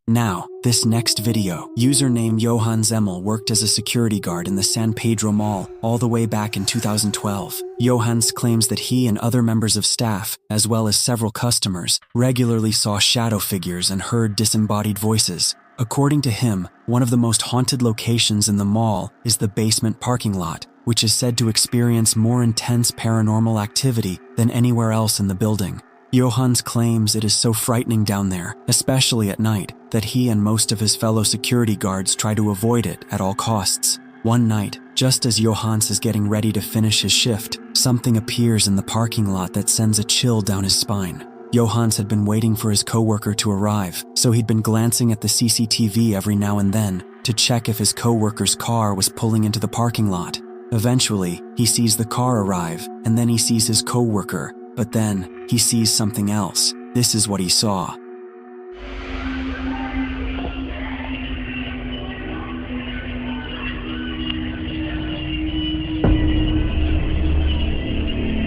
Now, this next video, username Johann Zemmel worked as a security guard in the San Pedro Mall all the way back in 2012. Johanns claims that he and other members of staff, as well as several customers, regularly saw shadow figures and heard disembodied voices. According to him, one of the most haunted locations in the mall is the basement parking lot, which is said to experience more intense paranormal activity than anywhere else in the building. Johanns claims it is so frightening down there, especially at night, that he and most of his fellow security guards try to avoid it at all costs. One night, just as Johanns is getting ready to finish his shift, something appears in the parking lot that sends a chill down his spine. Johanns had been waiting for his coworker to arrive, so he'd been glancing at the CCTV every now and then to check if his coworker's car was pulling into the parking lot. Eventually, he sees the car arrive, and then he sees his coworker, but then he sees something else. This is what he saw.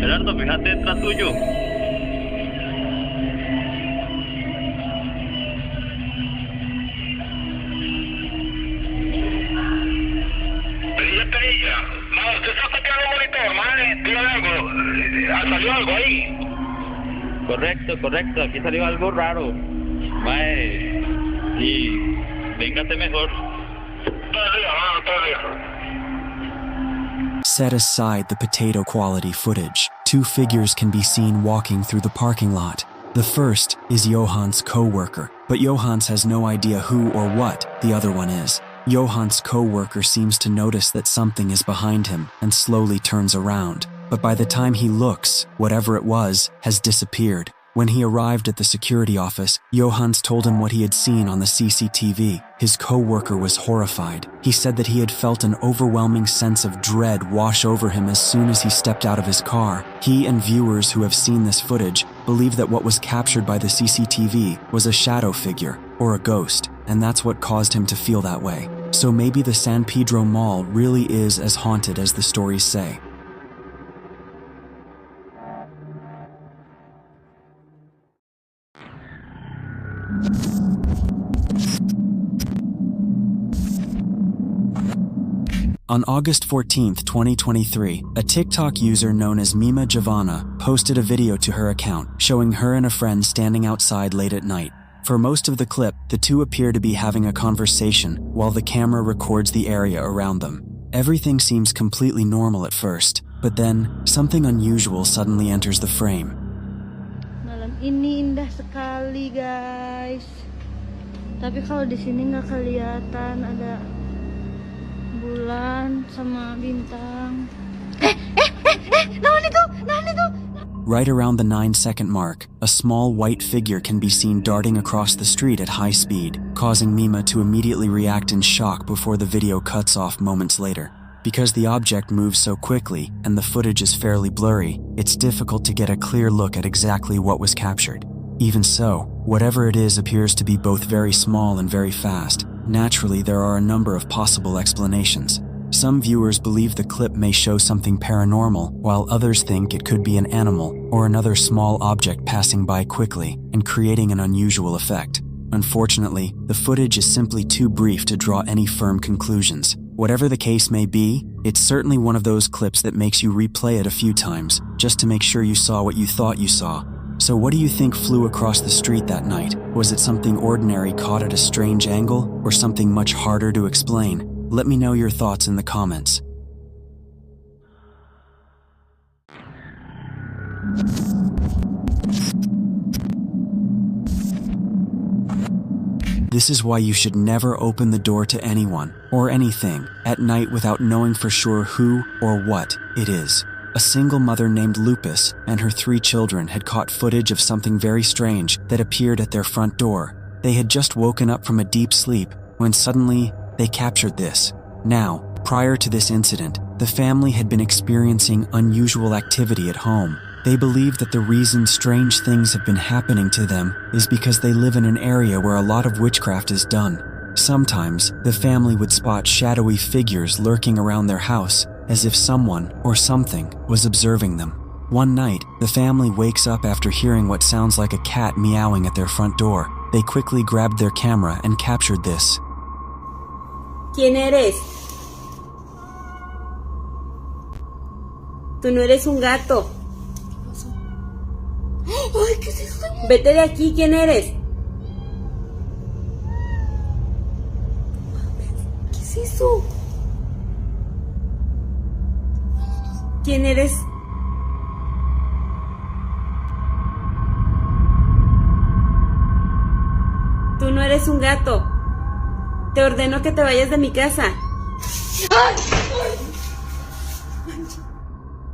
Gerardo, fíjate detrás tuyo. Perilla. No, usted está sacando el monitor, madre, dígale algo. ¿Salió algo ahí? Correcto, aquí salió algo raro. Mae, y véngate mejor. Todavía. Set aside the potato quality footage. Two figures can be seen walking through the parking lot. The first is Johann's co-worker, but Johanns has no idea who or what the other one is. Johann's co-worker seems to notice that something is behind him and slowly turns around. But by the time he looks, whatever it was has disappeared. When he arrived at the security office, Johanns told him what he had seen on the CCTV. His co-worker was horrified. He said that he had felt an overwhelming sense of dread wash over him as soon as he stepped out of his car. He and viewers who have seen this footage believe that what was captured by the CCTV was a shadow figure or a ghost, and that's what caused him to feel that way. So maybe the San Pedro Mall really is as haunted as the stories say. On August 14, 2023, a TikTok user known as Mima Giovanna posted a video to her account showing her and a friend standing outside late at night. For most of the clip, the two appear to be having a conversation while the camera records the area around them. Everything seems completely normal at first, but then something unusual suddenly enters the frame. Malam ini indah sekali, guys. Tapi kalau di sini nggak kelihatan ada bulan sama bintang. Naon itu? Right around the 9-second mark, a small white figure can be seen darting across the street at high speed, causing Mima to immediately react in shock before the video cuts off moments later. Because the object moves so quickly and the footage is fairly blurry, it's difficult to get a clear look at exactly what was captured. Even so, whatever it is appears to be both very small and very fast. Naturally, there are a number of possible explanations. Some viewers believe the clip may show something paranormal, while others think it could be an animal or another small object passing by quickly and creating an unusual effect. Unfortunately, the footage is simply too brief to draw any firm conclusions. Whatever the case may be, it's certainly one of those clips that makes you replay it a few times, just to make sure you saw what you thought you saw. So what do you think flew across the street that night? Was it something ordinary caught at a strange angle, or something much harder to explain? Let me know your thoughts in the comments. This is why you should never open the door to anyone or anything at night without knowing for sure who or what it is. A single mother named Lupus and her 3 children had caught footage of something very strange that appeared at their front door. They had just woken up from a deep sleep when suddenly they captured this. Now, prior to this incident, the family had been experiencing unusual activity at home. They believe that the reason strange things have been happening to them is because they live in an area where a lot of witchcraft is done. Sometimes, the family would spot shadowy figures lurking around their house, as if someone or something was observing them. One night, the family wakes up after hearing what sounds like a cat meowing at their front door. They quickly grabbed their camera and captured this. ¿Quién eres? Tú no eres un gato. Ay, ¿qué es eso? Vete de aquí, ¿quién eres? ¿Qué es eso? ¿Quién eres? Tú no eres un gato. Te ordeno que te vayas de mi casa.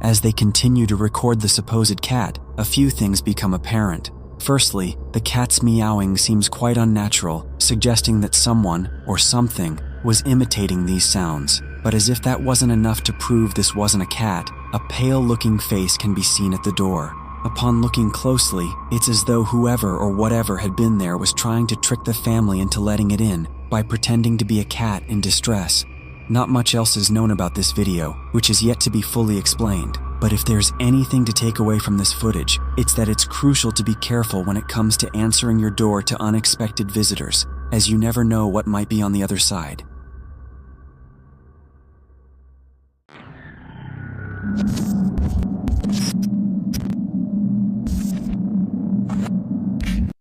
As they continue to record the supposed cat, a few things become apparent. Firstly, the cat's meowing seems quite unnatural, suggesting that someone, or something, was imitating these sounds. But as if that wasn't enough to prove this wasn't a cat, a pale-looking face can be seen at the door. Upon looking closely, it's as though whoever or whatever had been there was trying to trick the family into letting it in by pretending to be a cat in distress. Not much else is known about this video, which is yet to be fully explained. But if there's anything to take away from this footage, it's that it's crucial to be careful when it comes to answering your door to unexpected visitors, as you never know what might be on the other side.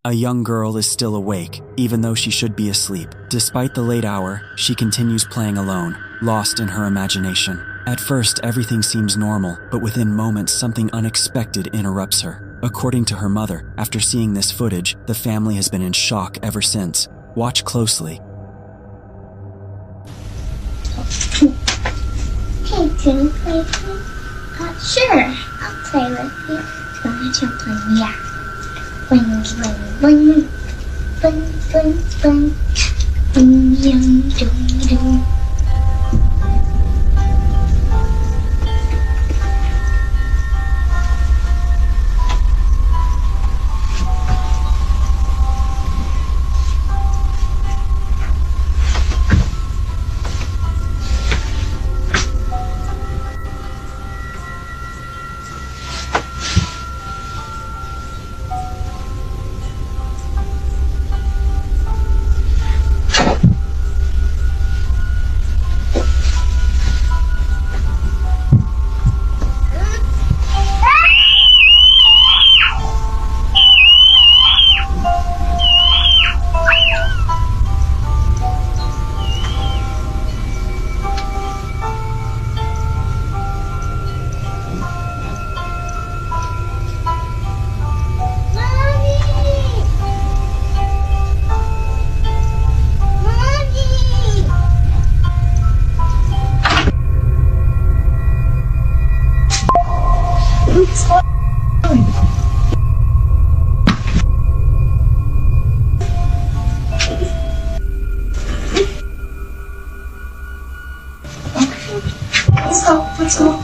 A young girl is still awake, even though she should be asleep. Despite the late hour, she continues playing alone, lost in her imagination. At first, everything seems normal, but within moments, something unexpected interrupts her. According to her mother, after seeing this footage, the family has been in shock ever since. Watch closely. Hey, can you play with me? Sure, I'll play with you. So let you play, yeah. Bling, bling, bling, bling, bling, bling, bing, yang, ding, ding. Let's go.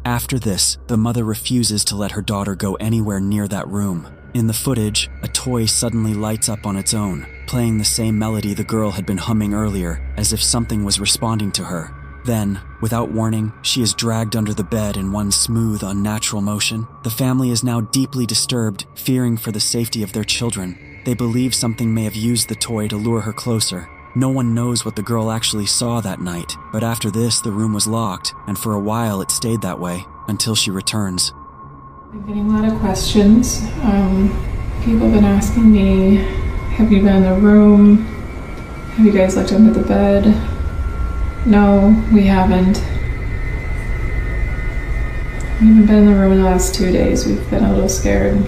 After this, the mother refuses to let her daughter go anywhere near that room. In the footage, a toy suddenly lights up on its own, playing the same melody the girl had been humming earlier, as if something was responding to her. Then, without warning, she is dragged under the bed in one smooth, unnatural motion. The family is now deeply disturbed, fearing for the safety of their children. They believe something may have used the toy to lure her closer. No one knows what the girl actually saw that night, but after this, the room was locked, and for a while it stayed that way, until she returns. I'm getting a lot of questions. People have been asking me, have you been in the room? Have you guys looked under the bed? No, we haven't. We haven't been in the room in the last 2 days. We've been a little scared.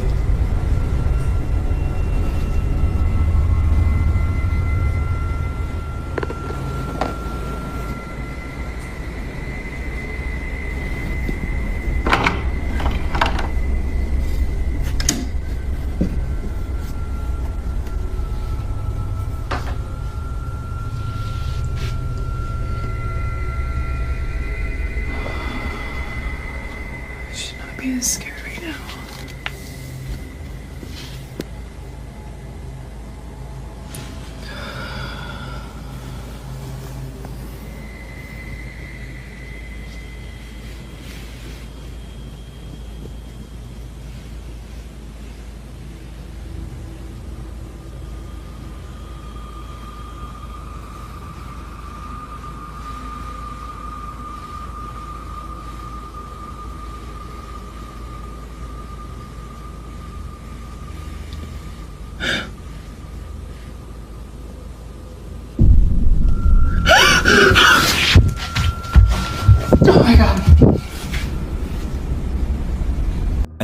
Be this scared right now.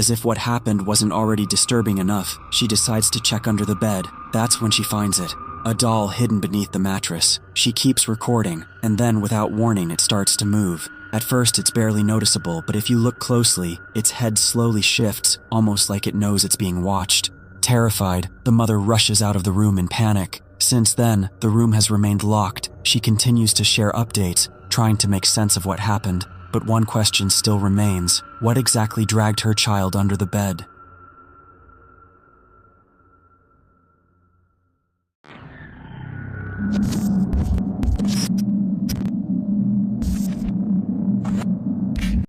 As if what happened wasn't already disturbing enough, she decides to check under the bed. That's when she finds it. A doll hidden beneath the mattress. She keeps recording, and then without warning it starts to move. At first it's barely noticeable, but if you look closely, its head slowly shifts, almost like it knows it's being watched. Terrified, the mother rushes out of the room in panic. Since then, the room has remained locked. She continues to share updates, trying to make sense of what happened. But one question still remains. What exactly dragged her child under the bed?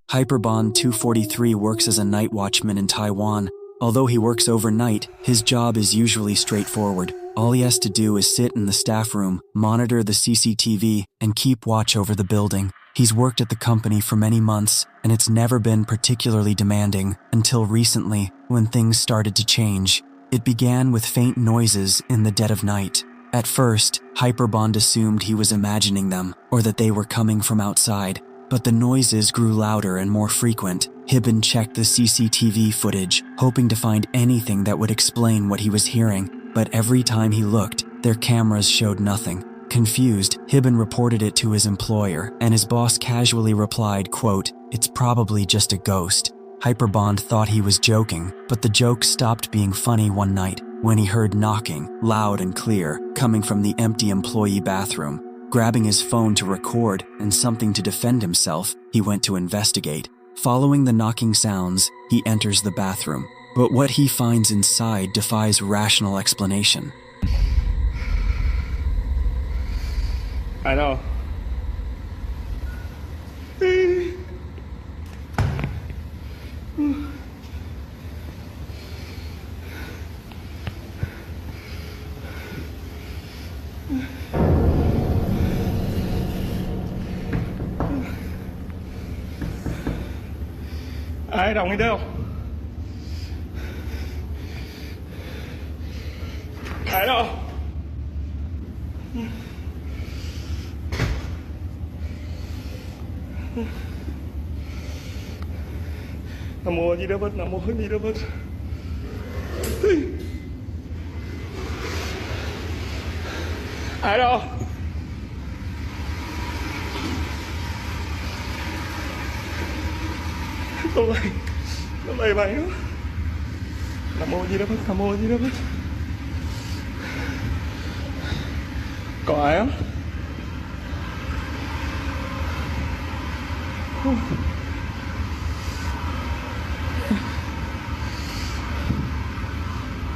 Hyperbond 243 works as a night watchman in Taiwan. Although he works overnight, his job is usually straightforward. All he has to do is sit in the staff room, monitor the CCTV, and keep watch over the building. He's worked at the company for many months, and it's never been particularly demanding until recently, when things started to change. It began with faint noises in the dead of night. At first, Hyperbond assumed he was imagining them, or that they were coming from outside. But the noises grew louder and more frequent. Hibben checked the CCTV footage, hoping to find anything that would explain what he was hearing. But every time he looked, their cameras showed nothing. Confused, Hibben reported it to his employer, and his boss casually replied, quote, "It's probably just a ghost." Hyperbond thought he was joking, but the joke stopped being funny one night when he heard knocking, loud and clear, coming from the empty employee bathroom. Grabbing his phone to record and something to defend himself, he went to investigate. Following the knocking sounds, he enters the bathroom. But what he finds inside defies rational explanation. I know. Ai đồng đi đâu? Ai đâu? Nam mô Di Đà Phật, Nam mô Di Đà Phật. Ai đâu? Nó lầy mày nữa. Nam mô Di Đà Phật, Nam mô Di Đà Phật. Có ai không?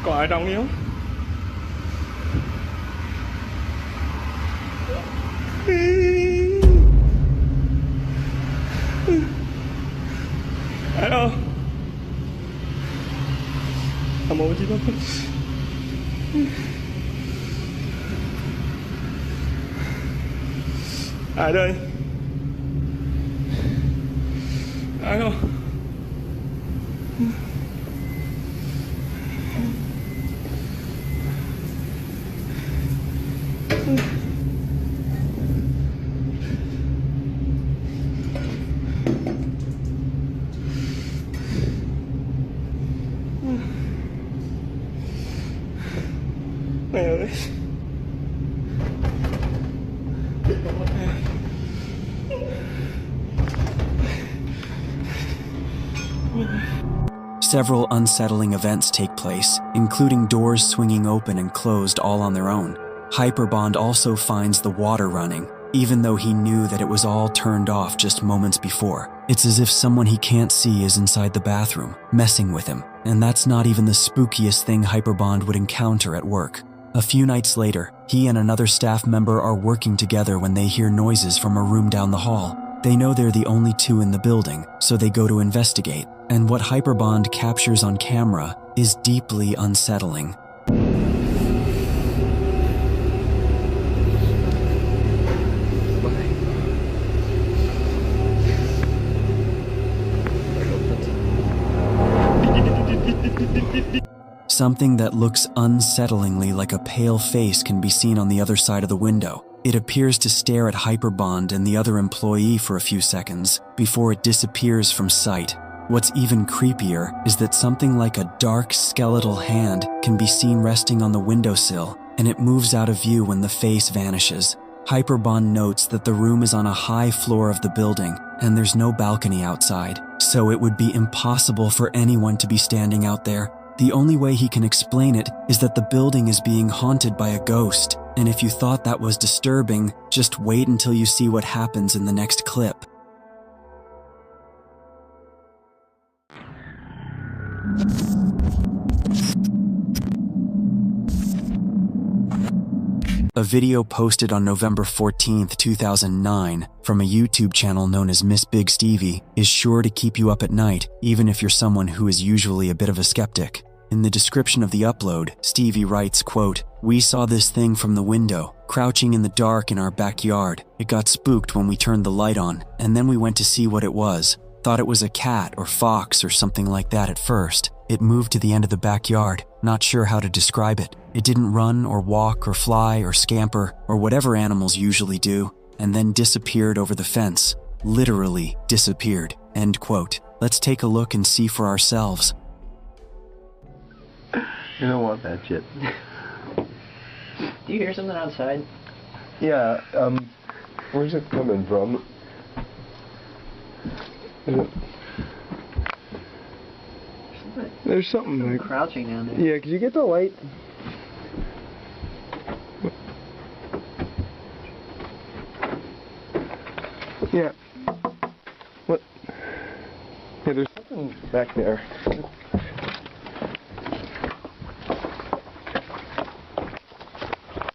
Có ai trong không? Ai đâu? Nam mô Di Đà Phật. Ai đây? Ai đâu? Mẹ ơi. Several unsettling events take place, including doors swinging open and closed all on their own. Hyperbond also finds the water running, even though he knew that it was all turned off just moments before. It's as if someone he can't see is inside the bathroom, messing with him. And that's not even the spookiest thing Hyperbond would encounter at work. A few nights later, he and another staff member are working together when they hear noises from a room down the hall. They know they're the only two in the building, so they go to investigate. And what Hyperbond captures on camera is deeply unsettling. Something that looks unsettlingly like a pale face can be seen on the other side of the window. It appears to stare at Hyperbond and the other employee for a few seconds before it disappears from sight. What's even creepier is that something like a dark skeletal hand can be seen resting on the windowsill, and it moves out of view when the face vanishes. Hyperbond notes that the room is on a high floor of the building, and there's no balcony outside, so it would be impossible for anyone to be standing out there. The only way he can explain it is that the building is being haunted by a ghost, and if you thought that was disturbing, just wait until you see what happens in the next clip. A video posted on November 14th, 2009, from a YouTube channel known as Miss Big Stevie is sure to keep you up at night, even if you're someone who is usually a bit of a skeptic. In the description of the upload, Stevie writes, quote, "We saw this thing from the window, crouching in the dark in our backyard. It got spooked when we turned the light on, and then we went to see what it was. Thought it was a cat or fox or something like that at first. It moved to the end of the backyard, not sure how to describe it. It didn't run or walk or fly or scamper or whatever animals usually do, and then disappeared over the fence. Literally disappeared." End quote. Let's take a look and see for ourselves. You don't want that shit. Do you hear something outside? Yeah, where's it coming from? There's something like Crouching down there. Yeah, could you get the light? Yeah. What? Yeah, there's something back there.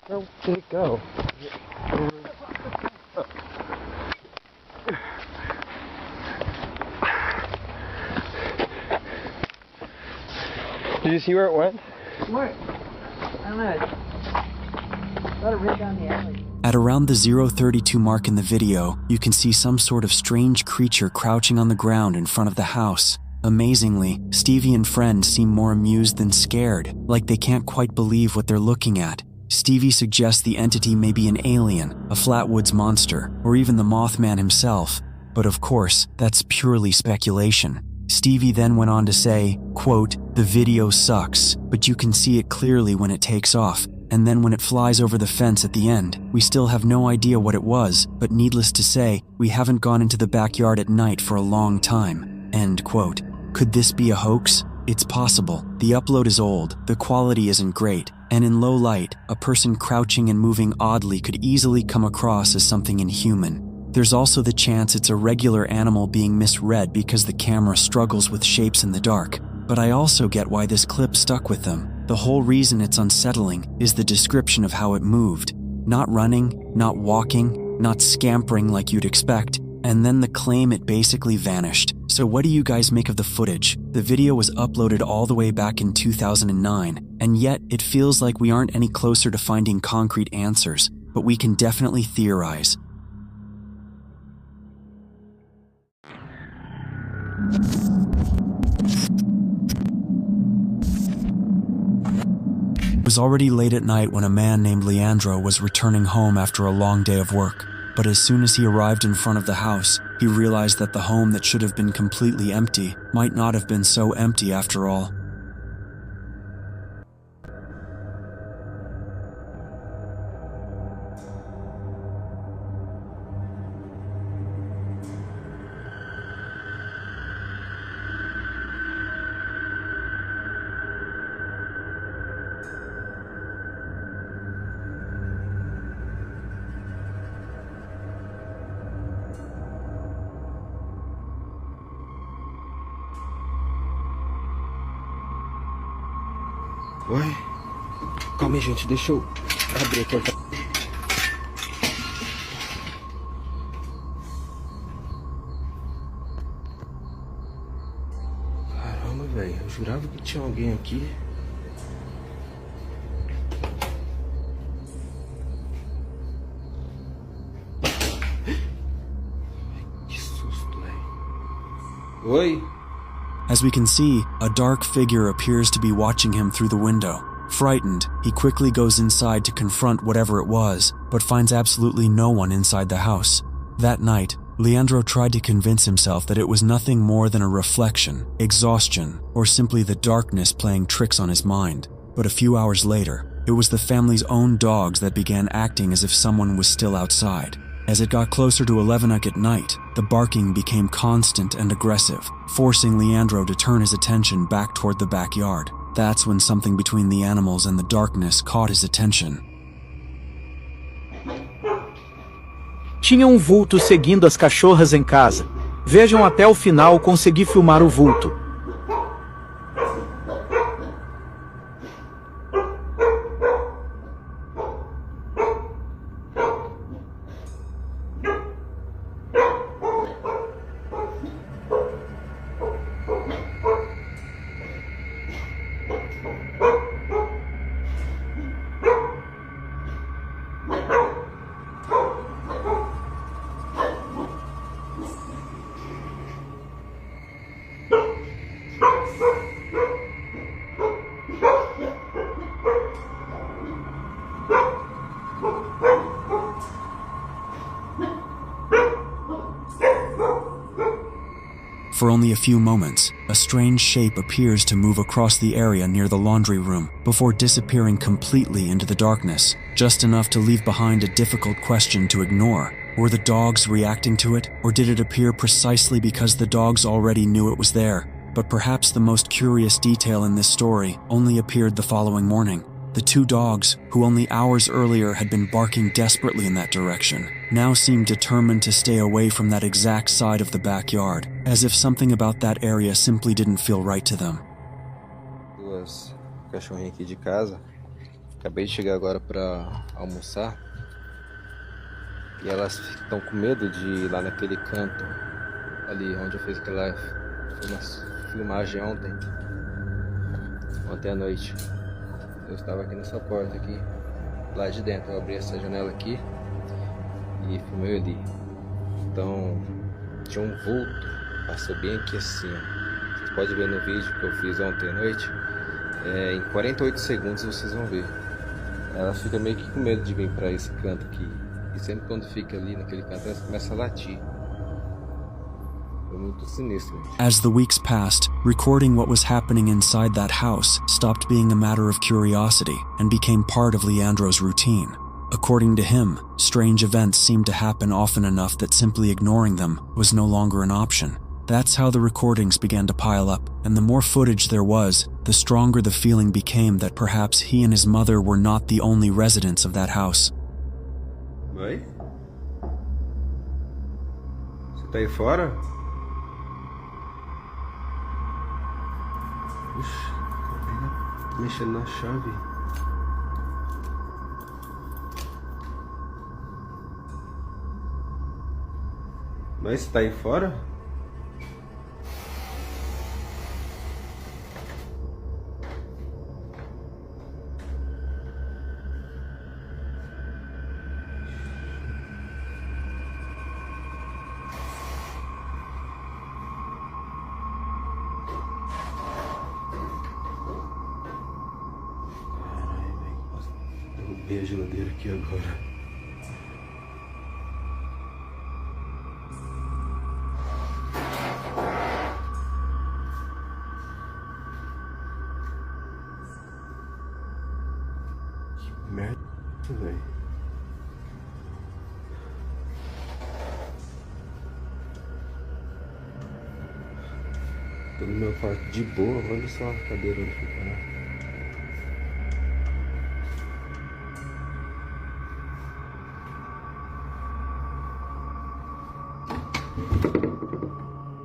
Where did it go? Did you see where it went? What? I don't know. I thought it ran down the alley. At around the 032 mark in the video, you can see some sort of strange creature crouching on the ground in front of the house. Amazingly, Stevie and friend seem more amused than scared, like they can't quite believe what they're looking at. Stevie suggests the entity may be an alien, a Flatwoods monster, or even the Mothman himself. But of course, that's purely speculation. Stevie then went on to say, quote, "The video sucks, but you can see it clearly when it takes off, and then when it flies over the fence at the end. We still have no idea what it was, but needless to say, we haven't gone into the backyard at night for a long time." End quote. Could this be a hoax? It's possible. The upload is old, the quality isn't great, and in low light, a person crouching and moving oddly could easily come across as something inhuman. There's also the chance it's a regular animal being misread because the camera struggles with shapes in the dark. But I also get why this clip stuck with them. The whole reason it's unsettling is the description of how it moved. Not running, not walking, not scampering like you'd expect, and then the claim it basically vanished. So what do you guys make of the footage? The video was uploaded all the way back in 2009, and yet it feels like we aren't any closer to finding concrete answers, but we can definitely theorize. It was already late at night when a man named Leandro was returning home after a long day of work. But as soon as he arrived in front of the house, he realized that the home that should have been completely empty might not have been so empty after all. Ué? Calma aí, gente, deixa eu abrir aqui. Caramba, velho, eu jurava que tinha alguém aqui. Que susto, velho. Oi? As we can see, a dark figure appears to be watching him through the window. Frightened, he quickly goes inside to confront whatever it was, but finds absolutely no one inside the house. That night, Leandro tried to convince himself that it was nothing more than a reflection, exhaustion, or simply the darkness playing tricks on his mind. But a few hours later, it was the family's own dogs that began acting as if someone was still outside. As it got closer to 11 at night, the barking became constant and aggressive, forcing Leandro to turn his attention back toward the backyard. That's when something between the animals and the darkness caught his attention. Tinha vulto seguindo as cachorras em casa. Vejam até o final, consegui filmar o vulto. For only a few moments, a strange shape appears to move across the area near the laundry room before disappearing completely into the darkness, just enough to leave behind a difficult question to ignore. Were the dogs reacting to it, or did it appear precisely because the dogs already knew it was there? But perhaps the most curious detail in this story only appeared the following morning. The two dogs, who only hours earlier had been barking desperately in that direction, now seemed determined to stay away from that exact side of the backyard, as if something about that area simply didn't feel right to them. Duas cachorrinhas aqui de casa. Acabei de chegar agora para almoçar. E elas estão com medo de ir lá naquele canto, ali onde eu fiz aquela filmagem ontem à noite. Eu estava aqui nessa porta aqui, lá de dentro. Eu abri essa janela aqui e filmei ali. Então tinha um vulto, passou bem aqui assim, ó. Vocês podem ver no vídeo que eu fiz ontem à noite. Em 48 segundos vocês vão ver. Ela fica meio que com medo de vir para esse canto aqui. E sempre quando fica ali naquele canto, ela começa a latir. Muito sinistro. As the weeks passed, recording what was happening inside that house stopped being a matter of curiosity and became part of Leandro's routine. According to him, strange events seemed to happen often enough that simply ignoring them was no longer an option. That's how the recordings began to pile up, and the more footage there was, the stronger the feeling became that perhaps he and his mother were not the only residents of that house. Oi? Você tá aí fora? Ixi, mexendo na chave. Mas você tá aí fora? Derrubei a geladeira aqui agora. Que merda, velho. Tô no meu quarto de boa, olha só a cadeira onde fica, né?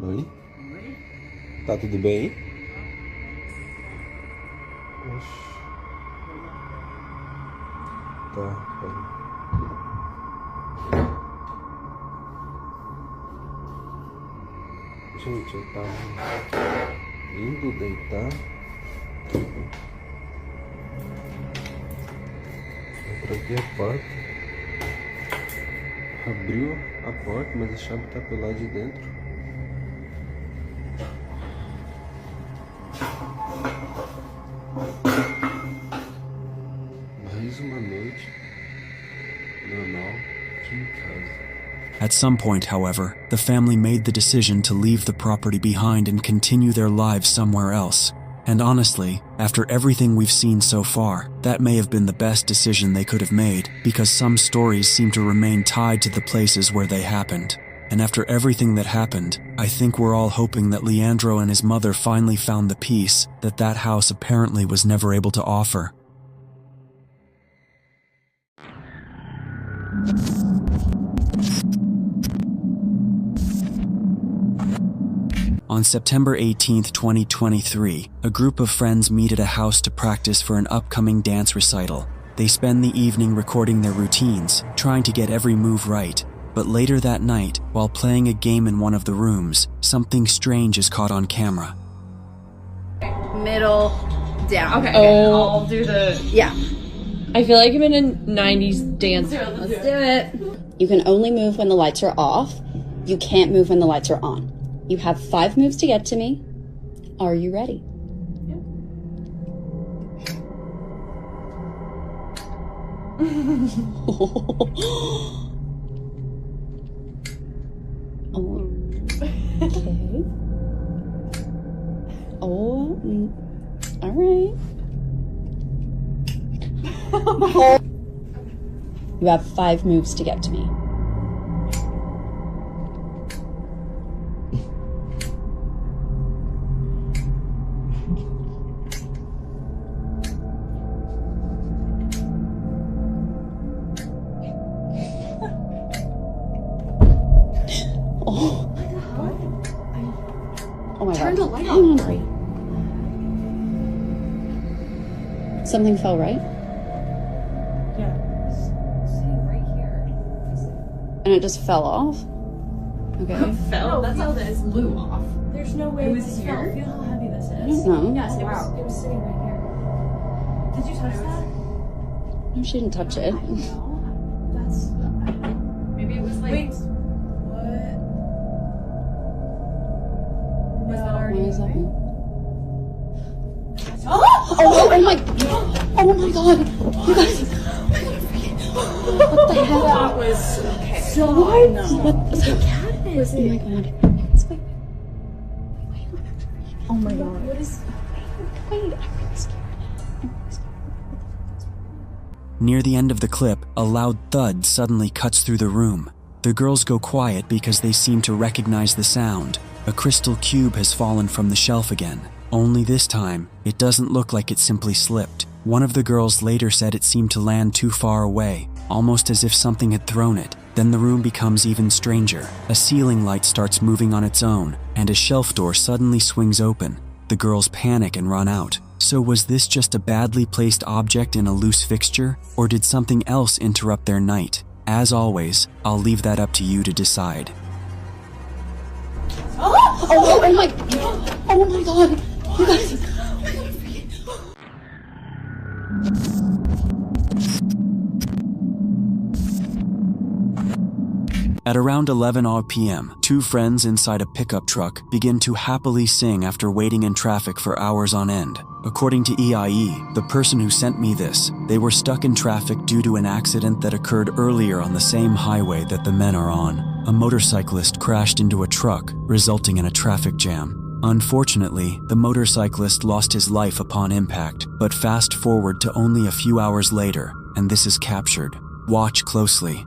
Oi? Tá tudo bem? Oxi. Tá, peraí. Gente, eu tava indo deitar. Eu tranquei a porta. Abriu a porta, mas a chave tá pelo lado de dentro. Mais uma noite normal aqui em casa. At some point, however, the family made the decision to leave the property behind and continue their lives somewhere else. And honestly, after everything we've seen so far, that may have been the best decision they could have made, because some stories seem to remain tied to the places where they happened. And after everything that happened, I think we're all hoping that Leandro and his mother finally found the peace that house apparently was never able to offer. On September 18, 2023, a group of friends meet at a house to practice for an upcoming dance recital. They spend the evening recording their routines, trying to get every move right. But later that night, while playing a game in one of the rooms, something strange is caught on camera. Middle, down. Okay, I'll do the... Yeah. I feel like I'm in a 90s dance. Let's do it. You can only move when the lights are off. You can't move when the lights are on. You have 5 moves to get to me. Are you ready? Oh, okay. Oh, all right. You have 5 moves to get to me. Oh my God. Turn the light Hang on. on. Something fell, right? Yeah. See, right here. And it just fell off? Okay. Fell? That's how this blew off. There's no way it was here. Feel how heavy this is. No. Yes, it was sitting right here. Did you touch that? No, she didn't touch it. No. That's... maybe it was like... Wait. What? Was that already... What is that? Oh! Oh my God! You guys! What the hell? That was... okay. So what? No. What the cat is Oh my God. Wait. Oh my God. What is... Wait, I'm really scared. Near the end of the clip, a loud thud suddenly cuts through the room. The girls go quiet because they seem to recognize the sound. A crystal cube has fallen from the shelf again. Only this time, it doesn't look like it simply slipped. One of the girls later said it seemed to land too far away, almost as if something had thrown it. Then the room becomes even stranger. A ceiling light starts moving on its own, and a shelf door suddenly swings open. The girls panic and run out. So was this just a badly placed object in a loose fixture, or did something else interrupt their night? As always, I'll leave that up to you to decide. Oh my God! You guys! At around 11 p.m., 2 friends inside a pickup truck begin to happily sing after waiting in traffic for hours on end. According to EIE, the person who sent me this, they were stuck in traffic due to an accident that occurred earlier on the same highway that the men are on. A motorcyclist crashed into a truck, resulting in a traffic jam. Unfortunately, the motorcyclist lost his life upon impact, but fast forward to only a few hours later, and this is captured. Watch closely.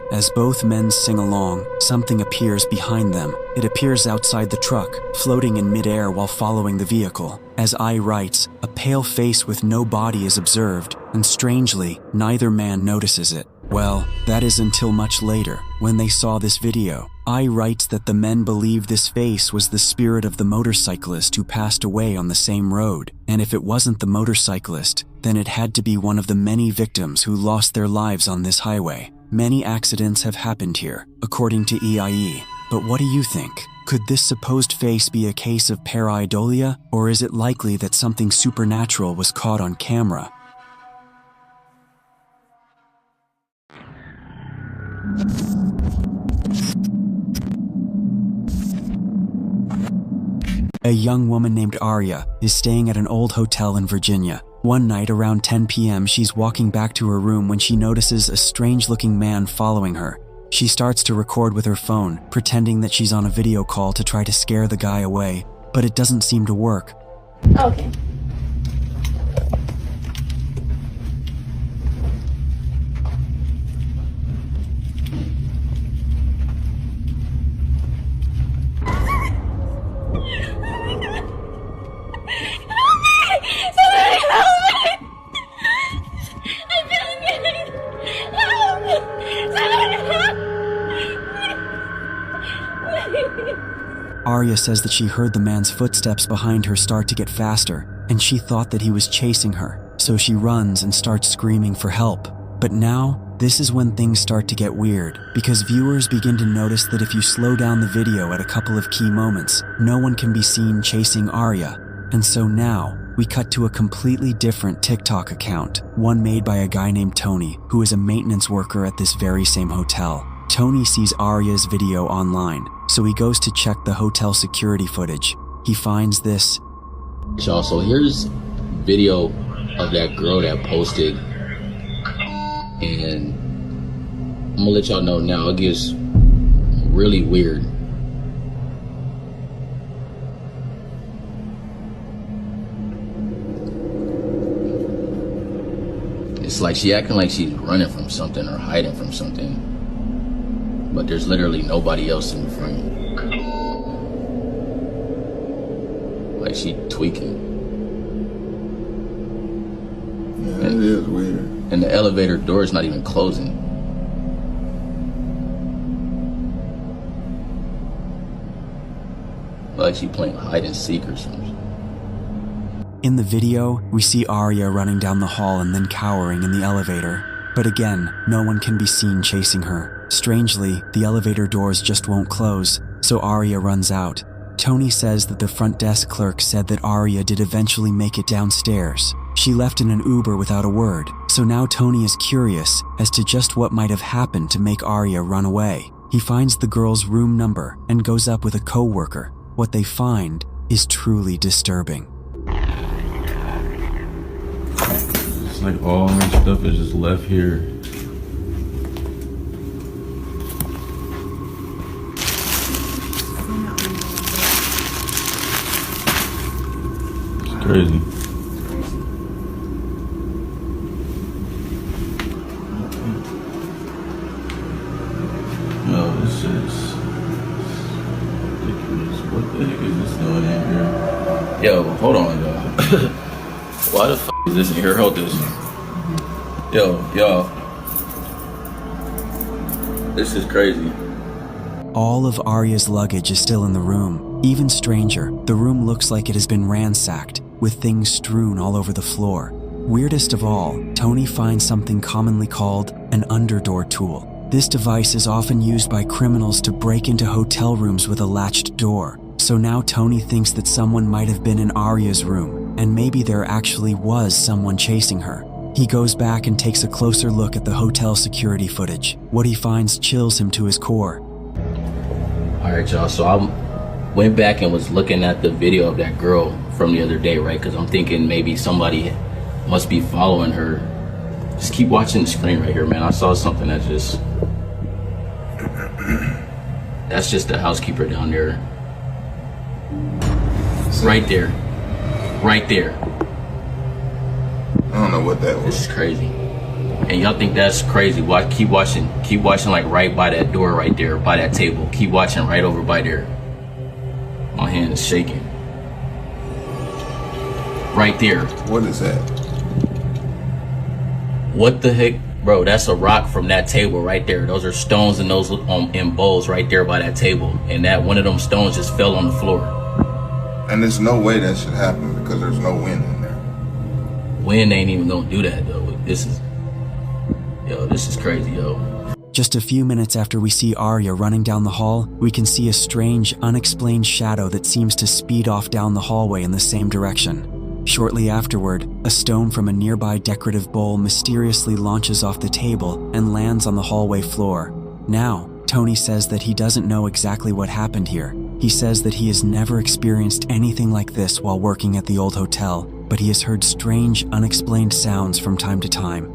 As both men sing along, something appears behind them. It appears outside the truck, floating in midair while following the vehicle. As I writes, a pale face with no body is observed, and strangely, neither man notices it. Well, that is until much later, when they saw this video. I writes that the men believe this face was the spirit of the motorcyclist who passed away on the same road, and if it wasn't the motorcyclist, then it had to be one of the many victims who lost their lives on this highway. Many accidents have happened here, according to EIE. But what do you think? Could this supposed face be a case of pareidolia, or is it likely that something supernatural was caught on camera? A young woman named Arya is staying at an old hotel in Virginia. One night around 10 p.m., she's walking back to her room when she notices a strange-looking man following her. She starts to record with her phone, pretending that she's on a video call to try to scare the guy away, but it doesn't seem to work. Okay. Arya says that she heard the man's footsteps behind her start to get faster, and she thought that he was chasing her, so she runs and starts screaming for help. But now, this is when things start to get weird, because viewers begin to notice that if you slow down the video at a couple of key moments, no one can be seen chasing Arya. And so now, we cut to a completely different TikTok account, one made by a guy named Tony, who is a maintenance worker at this very same hotel. Tony sees Arya's video online, so he goes to check the hotel security footage. He finds this. Y'all, so here's video of that girl that posted, and I'm gonna let y'all know now, it gets really weird. It's like she acting like she's running from something or hiding from something, but there's literally nobody else in the frame. Like she tweaking. Yeah, it is weird. And the elevator door is not even closing. Like she playing hide and seek or something. In the video, we see Arya running down the hall and then cowering in the elevator. But again, no one can be seen chasing her. Strangely, the elevator doors just won't close, so Arya runs out. Tony says that the front desk clerk said that Arya did eventually make it downstairs. She left in an Uber without a word, so now Tony is curious as to just what might have happened to make Arya run away. He finds the girl's room number and goes up with a co-worker. What they find is truly disturbing. It's like all my stuff is just left here. It's crazy. No, this is ridiculous. What the heck is this doing in here? Yo, hold on, y'all. Why the f is this in here? Hold this. Yo, y'all. This is crazy. All of Arya's luggage is still in the room. Even stranger, the room looks like it has been ransacked, with things strewn all over the floor. Weirdest of all, Tony finds something commonly called an underdoor tool. This device is often used by criminals to break into hotel rooms with a latched door. So now Tony thinks that someone might have been in Arya's room, and maybe there actually was someone chasing her. He goes back and takes a closer look at the hotel security footage. What he finds chills him to his core. Alright, y'all, so I went back and was looking at the video of that girl from the other day, right? Because I'm thinking maybe somebody must be following her. Just keep watching the screen right here, man. I saw something that just... That's just the housekeeper down there. Right there. Right there. I don't know what that was. This is crazy. And y'all think that's crazy. Keep watching like right by that door right there, by that table. Keep watching right over by there. My hand is shaking. Right there. What is that? What the heck? Bro, that's a rock from that table right there. Those are stones and those in bowls right there by that table. And that one of them stones just fell on the floor. And there's no way that should happen because there's no wind in there. Wind ain't even gonna do that though. This is crazy, yo. Just a few minutes after we see Arya running down the hall, we can see a strange, unexplained shadow that seems to speed off down the hallway in the same direction. Shortly afterward, a stone from a nearby decorative bowl mysteriously launches off the table and lands on the hallway floor. Now, Tony says that he doesn't know exactly what happened here. He says that he has never experienced anything like this while working at the old hotel, but he has heard strange, unexplained sounds from time to time.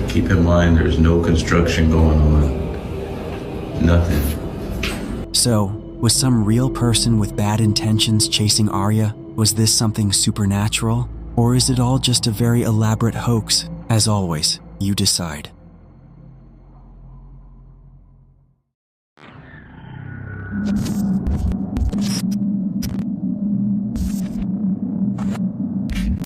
Keep in mind, there's no construction going on. Nothing. So, was some real person with bad intentions chasing Arya? Was this something supernatural? Or is it all just a very elaborate hoax? As always, you decide.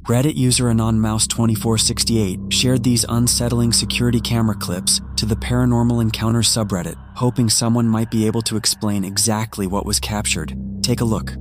Reddit user AnonMouse2468 shared these unsettling security camera clips to the Paranormal Encounters subreddit, hoping someone might be able to explain exactly what was captured. Take a look.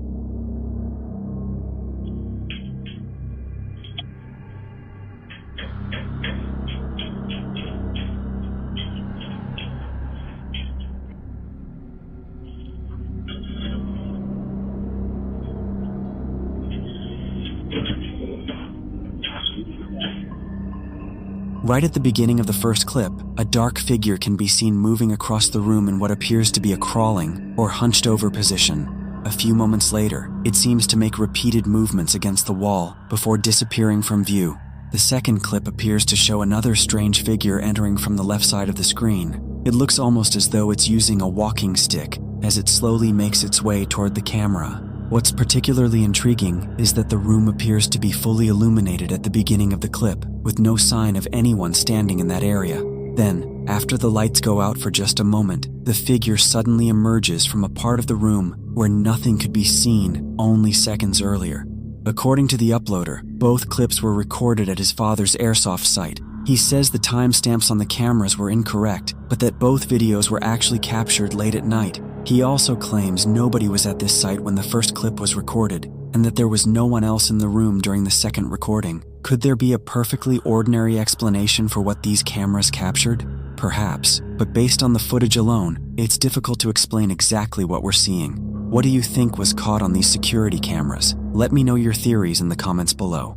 Right at the beginning of the first clip, a dark figure can be seen moving across the room in what appears to be a crawling or hunched over position. A few moments later, it seems to make repeated movements against the wall before disappearing from view. The second clip appears to show another strange figure entering from the left side of the screen. It looks almost as though it's using a walking stick as it slowly makes its way toward the camera. What's particularly intriguing is that the room appears to be fully illuminated at the beginning of the clip, with no sign of anyone standing in that area. Then, after the lights go out for just a moment, the figure suddenly emerges from a part of the room where nothing could be seen only seconds earlier. According to the uploader, both clips were recorded at his father's airsoft site. He says the timestamps on the cameras were incorrect, but that both videos were actually captured late at night. He also claims nobody was at this site when the first clip was recorded, and that there was no one else in the room during the second recording. Could there be a perfectly ordinary explanation for what these cameras captured? Perhaps, but based on the footage alone, it's difficult to explain exactly what we're seeing. What do you think was caught on these security cameras? Let me know your theories in the comments below.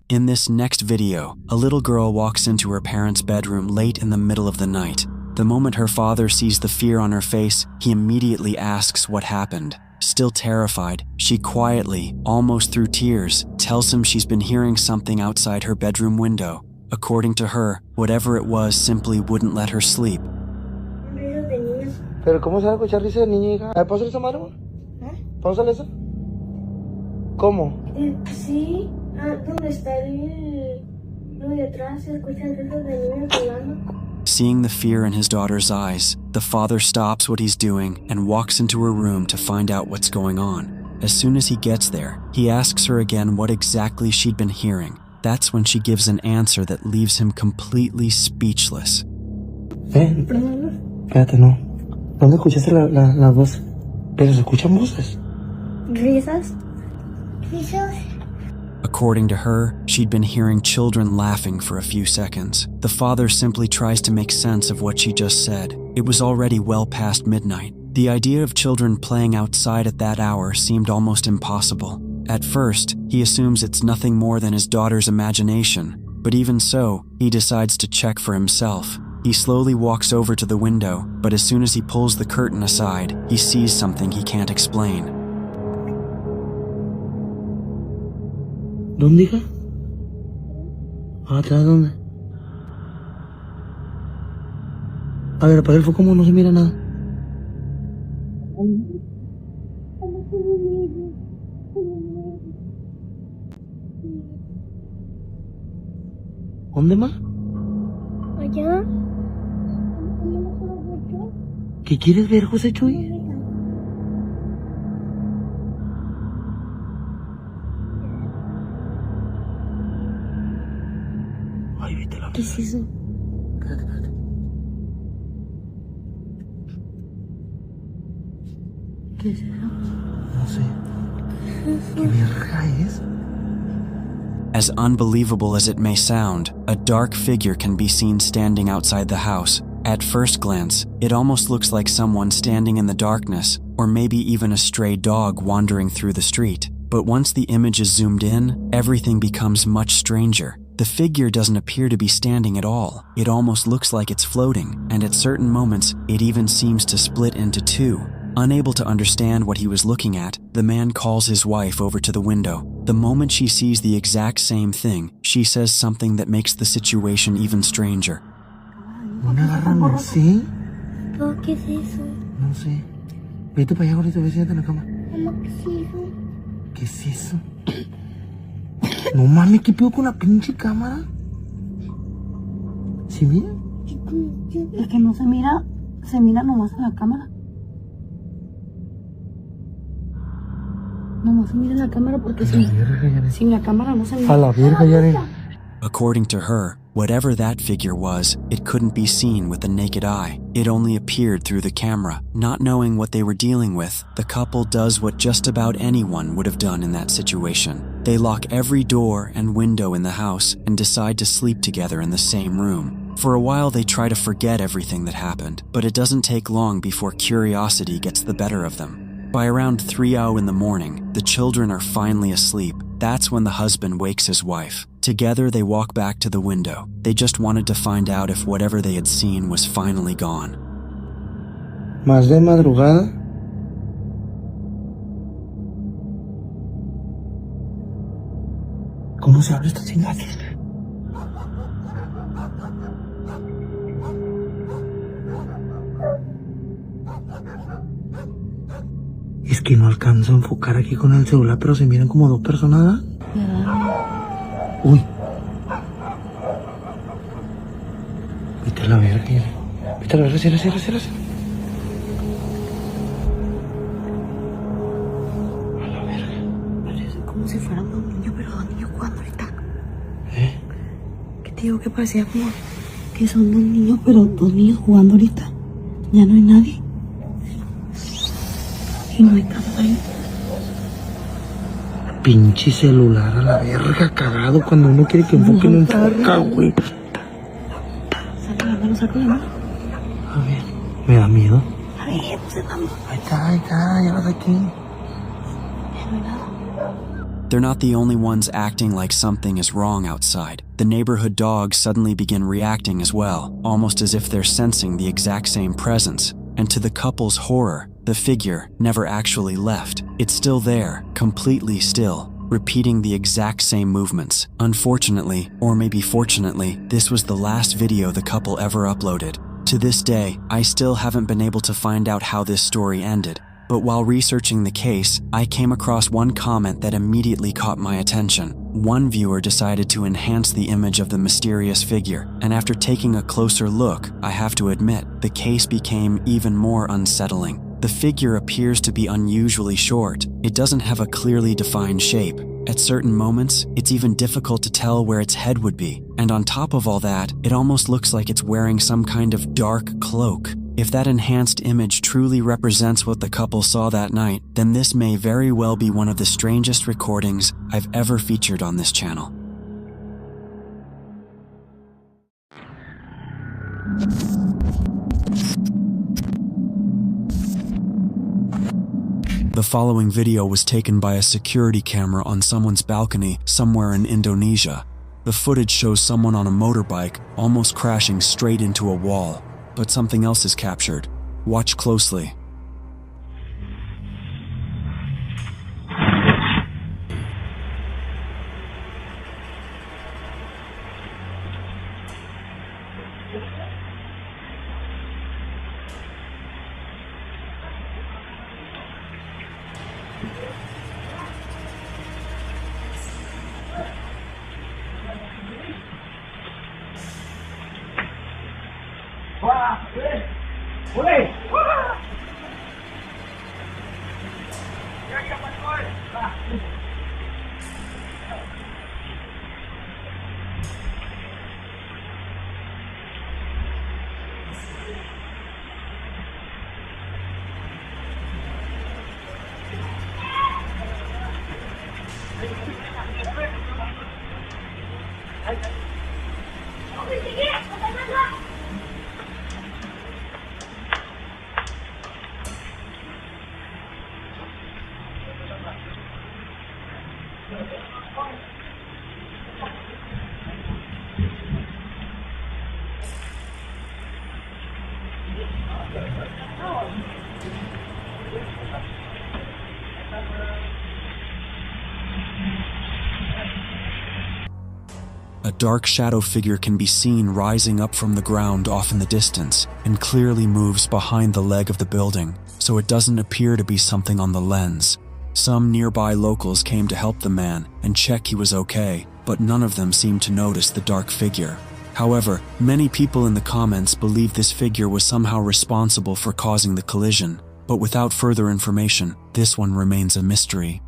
In this next video, a little girl walks into her parents' bedroom late in the middle of the night. The moment her father sees the fear on her face, he immediately asks what happened. Still terrified, she quietly, almost through tears, tells him she's been hearing something outside her bedroom window. According to her, whatever it was simply wouldn't let her sleep. Pero ¿cómo se va a escuchar risa de niña, hija? ¿Pausale esa madre, amor? ¿Pausale esa? ¿Cómo? Sí, ¿dónde está lo de atrás? Se escuchan risas de niños hablando. Seeing the fear in his daughter's eyes, the father stops what he's doing and walks into her room to find out what's going on. As soon as he gets there, he asks her again what exactly she'd been hearing. That's when she gives an answer that leaves him completely speechless. Ven, espérate, no. ¿Dónde escuchaste la voz? Pero se escuchan voces. ¿Risas? ¿Risas? According to her, she'd been hearing children laughing for a few seconds. The father simply tries to make sense of what she just said. It was already well past midnight. The idea of children playing outside at that hour seemed almost impossible. At first, he assumes it's nothing more than his daughter's imagination, but even so, he decides to check for himself. He slowly walks over to the window, but as soon as he pulls the curtain aside, he sees something he can't explain. ¿Dónde, hija? ¿Atrás dónde? A ver, apaga el foco, como no se mira nada. ¿Dónde más? Allá. ¿Qué quieres ver, José Chuy? ¿Qué es eso? ¿Qué es eso? No sé. ¿Qué verga es? As unbelievable as it may sound, a dark figure can be seen standing outside the house. At first glance, it almost looks like someone standing in the darkness, or maybe even a stray dog wandering through the street. But once the image is zoomed in, everything becomes much stranger. The figure doesn't appear to be standing at all. It almost looks like it's floating, and at certain moments, it even seems to split into two. Unable to understand what he was looking at, the man calls his wife over to the window. The moment she sees the exact same thing, she says something that makes the situation even stranger. ¿No me agarran? No sé. ¿Qué es eso? No sé. Vete para allá ahorita, ve, siéntate en la cama. Mamá, ¿qué es eso? ¿Qué es eso? No mames, ¿qué pedo con la pinche cámara? ¿Sí mira? Es que no se mira nomás en la cámara. Nomás se mira en la cámara porque sin la cámara no se mira. A la verga, ya. According to her, whatever that figure was, it couldn't be seen with the naked eye. It only appeared through the camera. Not knowing what they were dealing with, the couple does what just about anyone would have done in that situation. They lock every door and window in the house and decide to sleep together in the same room. For a while, they try to forget everything that happened, but it doesn't take long before curiosity gets the better of them. By around 3:00 in the morning, the children are finally asleep. That's when the husband wakes his wife. Together, they walk back to the window. They just wanted to find out if whatever they had seen was finally gone. Más de madrugada. ¿Cómo se abre esta chingada? Es que no alcanzo a enfocar aquí con el celular, pero se miran como dos personas. Uy. Vete a la verga, vete a la verga, cierra. A la verga. Parece como si fueran dos niños, pero dos niños jugando ahorita. ¿Qué te digo? Que parecía como que son dos niños, pero dos niños jugando ahorita. Ya no hay nadie. Y no hay casa ahí. Pinche celular a la verga, cagado. Cuando uno quiere que enfoque, no enfoca, güey. Saca la mano. A ver, me da miedo. A ver, pues estamos. Ahí está, ya lo saqué. Ya no hay nada. They're not the only ones acting like something is wrong outside. The neighborhood dogs suddenly begin reacting as well, almost as if they're sensing the exact same presence. And to the couple's horror, the figure never actually left. It's still there, completely still, repeating the exact same movements. Unfortunately, or maybe fortunately, this was the last video the couple ever uploaded. To this day, I still haven't been able to find out how this story ended. But while researching the case, I came across one comment that immediately caught my attention. One viewer decided to enhance the image of the mysterious figure, and after taking a closer look, I have to admit, the case became even more unsettling. The figure appears to be unusually short. It doesn't have a clearly defined shape. At certain moments, it's even difficult to tell where its head would be. And on top of all that, it almost looks like it's wearing some kind of dark cloak. If that enhanced image truly represents what the couple saw that night, then this may very well be one of the strangest recordings I've ever featured on this channel. The following video was taken by a security camera on someone's balcony somewhere in Indonesia. The footage shows someone on a motorbike almost crashing straight into a wall. But something else is captured. Watch closely. A dark shadow figure can be seen rising up from the ground off in the distance and clearly moves behind the leg of the building, so it doesn't appear to be something on the lens. Some nearby locals came to help the man and check he was okay, but none of them seemed to notice the dark figure. However, many people in the comments believe this figure was somehow responsible for causing the collision, but without further information, this one remains a mystery.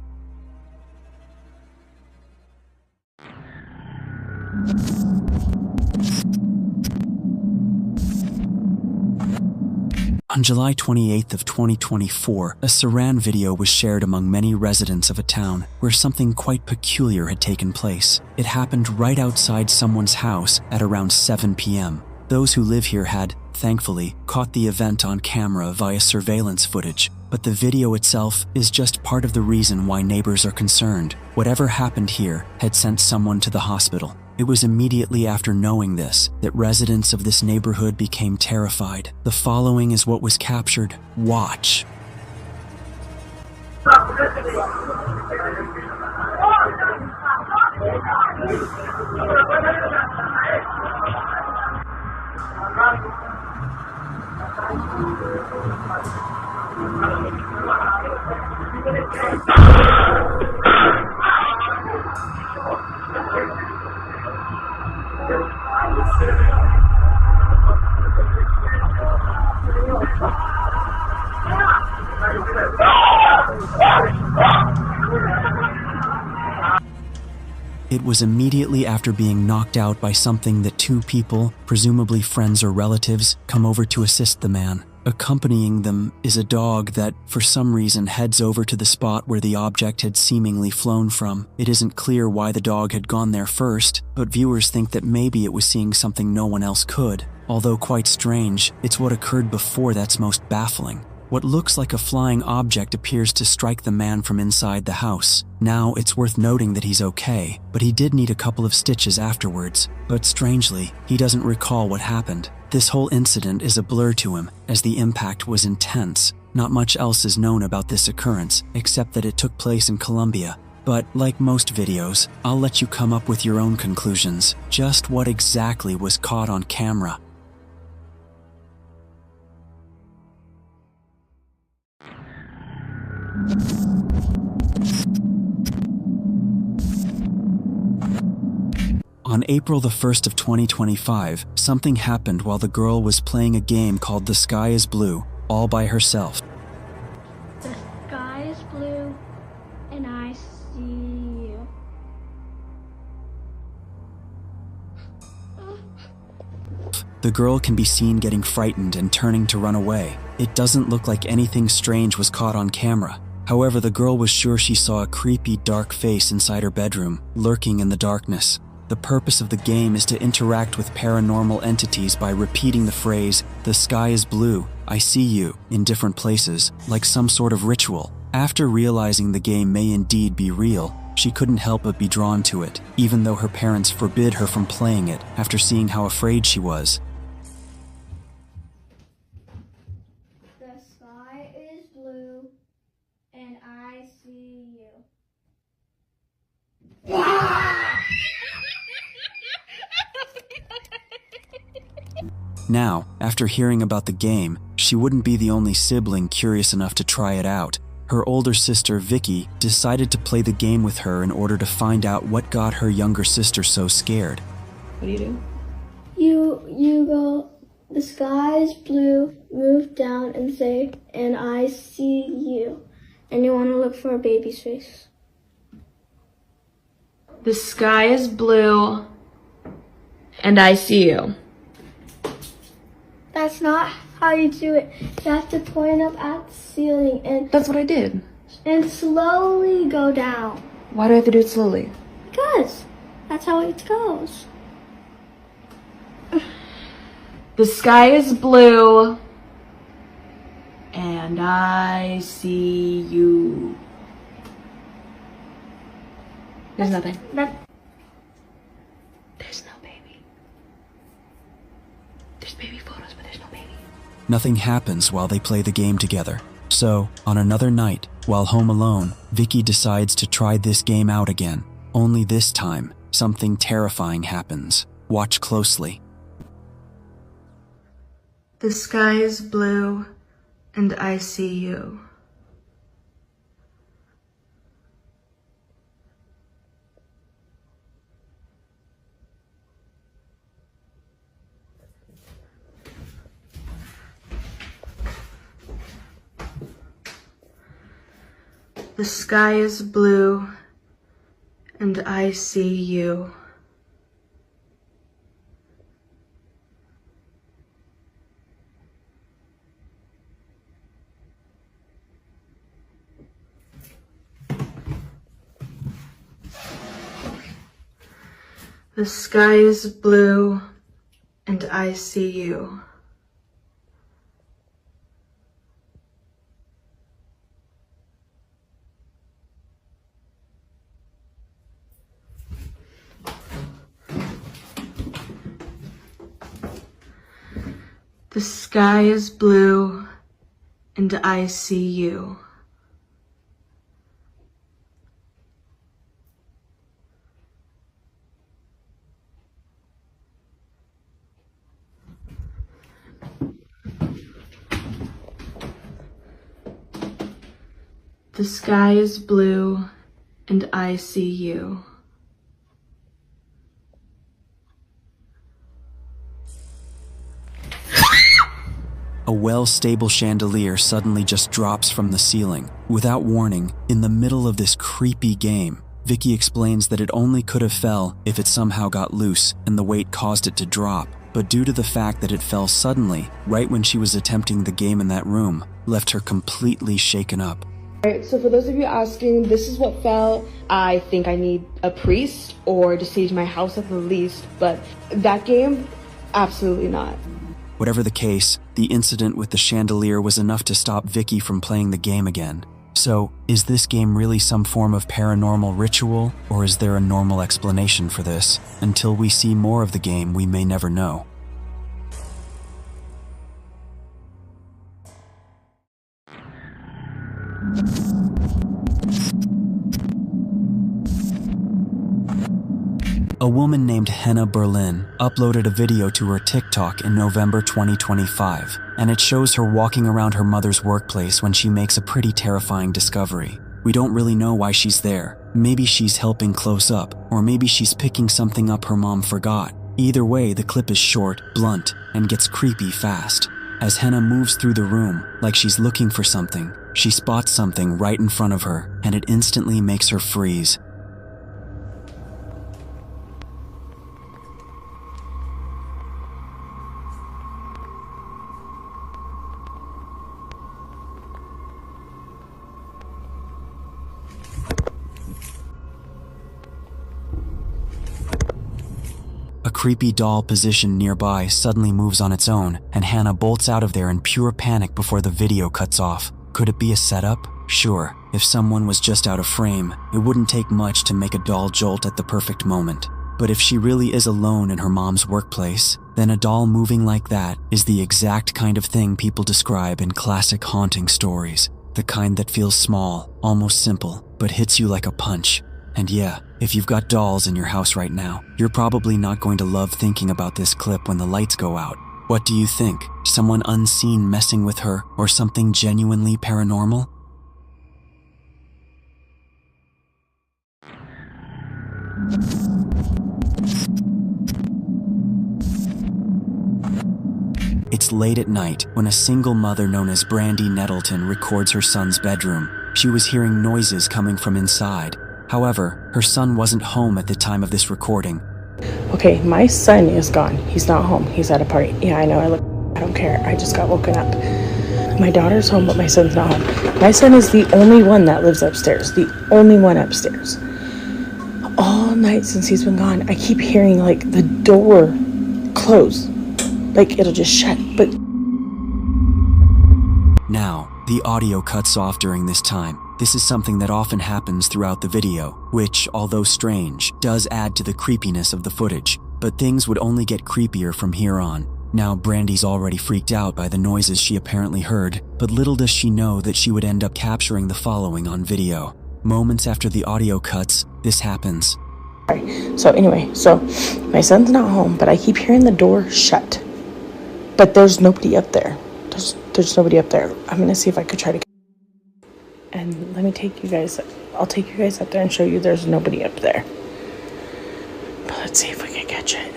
On July 28th of 2024, a Saran video was shared among many residents of a town where something quite peculiar had taken place. It happened right outside someone's house at around 7 p.m. Those who live here had, thankfully, caught the event on camera via surveillance footage, but the video itself is just part of the reason why neighbors are concerned. Whatever happened here had sent someone to the hospital. It was immediately after knowing this that residents of this neighborhood became terrified. The following is what was captured. Watch. It was immediately after being knocked out by something that two people, presumably friends or relatives, come over to assist the man. Accompanying them is a dog that, for some reason, heads over to the spot where the object had seemingly flown from. It isn't clear why the dog had gone there first, but viewers think that maybe it was seeing something no one else could. Although quite strange, it's what occurred before that's most baffling. What looks like a flying object appears to strike the man from inside the house. Now, it's worth noting that he's okay, but he did need a couple of stitches afterwards. But strangely, he doesn't recall what happened. This whole incident is a blur to him, as the impact was intense. Not much else is known about this occurrence, except that it took place in Colombia. But like most videos, I'll let you come up with your own conclusions. Just what exactly was caught on camera? On April the 1st of 2025, something happened while the girl was playing a game called The Sky is Blue, all by herself. The sky is blue, and I see you. The girl can be seen getting frightened and turning to run away. It doesn't look like anything strange was caught on camera. However, the girl was sure she saw a creepy, dark face inside her bedroom, lurking in the darkness. The purpose of the game is to interact with paranormal entities by repeating the phrase, "The sky is blue, I see you," in different places, like some sort of ritual. After realizing the game may indeed be real, she couldn't help but be drawn to it, even though her parents forbid her from playing it after seeing how afraid she was. The sky is blue, and I see you. Now, after hearing about the game, she wouldn't be the only sibling curious enough to try it out. Her older sister, Vicky, decided to play the game with her in order to find out what got her younger sister so scared. What do you do? You go, the sky is blue, move down and say, and I see you. And you want to look for a baby's face. The sky is blue, and I see you. That's not how you do it. You have to point up at the ceiling and... That's what I did. And slowly go down. Why do I have to do it slowly? Because That's how it goes. The sky is blue, and I see you. There's nothing. That There's no baby. There's baby photos, but there's no baby. Nothing happens while they play the game together. So, on another night, while home alone, Vicky decides to try this game out again. Only this time, something terrifying happens. Watch closely. The sky is blue, and I see you. The sky is blue, and I see you. The sky is blue, and I see you. The sky is blue, and I see you. The sky is blue, and I see you. A well-stable chandelier suddenly just drops from the ceiling. Without warning, in the middle of this creepy game, Vicky explains that it only could have fell if it somehow got loose and the weight caused it to drop. But due to the fact that it fell suddenly, right when she was attempting the game in that room, left her completely shaken up. Alright, so for those of you asking, this is what fell. I think I need a priest or to siege my house at the least, but that game, absolutely not. Whatever the case, the incident with the chandelier was enough to stop Vicky from playing the game again. So, is this game really some form of paranormal ritual, or is there a normal explanation for this? Until we see more of the game, we may never know. A woman named Henna Berlin uploaded a video to her TikTok in November 2025, and it shows her walking around her mother's workplace when she makes a pretty terrifying discovery. We don't really know why she's there. Maybe she's helping close up, or maybe she's picking something up her mom forgot. Either way, the clip is short, blunt, and gets creepy fast. As Henna moves through the room, like she's looking for something, she spots something right in front of her, and it instantly makes her freeze. A creepy doll positioned nearby suddenly moves on its own, and Hannah bolts out of there in pure panic before the video cuts off. Could it be a setup? Sure, if someone was just out of frame, it wouldn't take much to make a doll jolt at the perfect moment. But if she really is alone in her mom's workplace, then a doll moving like that is the exact kind of thing people describe in classic haunting stories. The kind that feels small, almost simple, but hits you like a punch. And yeah, if you've got dolls in your house right now, you're probably not going to love thinking about this clip when the lights go out. What do you think? Someone unseen messing with her, or something genuinely paranormal? It's late at night when a single mother known as Brandy Nettleton records her son's bedroom. She was hearing noises coming from inside. However, her son wasn't home at the time of this recording. Okay, my son is gone. He's not home. He's at a party. Yeah, I know. I don't care. I just got woken up. My daughter's home, but my son's not home. My son is the only one that lives upstairs. The only one upstairs. All night since he's been gone, I keep hearing like the door close. Like it'll just shut, but... Now, the audio cuts off during this time. This is something that often happens throughout the video, which, although strange, does add to the creepiness of the footage. But things would only get creepier from here on. Now, Brandy's already freaked out by the noises she apparently heard, but little does she know that she would end up capturing the following on video. Moments after the audio cuts, this happens. So anyway, my son's not home, but I keep hearing the door shut. But there's nobody up there. There's nobody up there. I'm gonna see if I could try to... And let me take you guys... I'll take you guys up there and show you there's nobody up there. But let's see if we can catch it.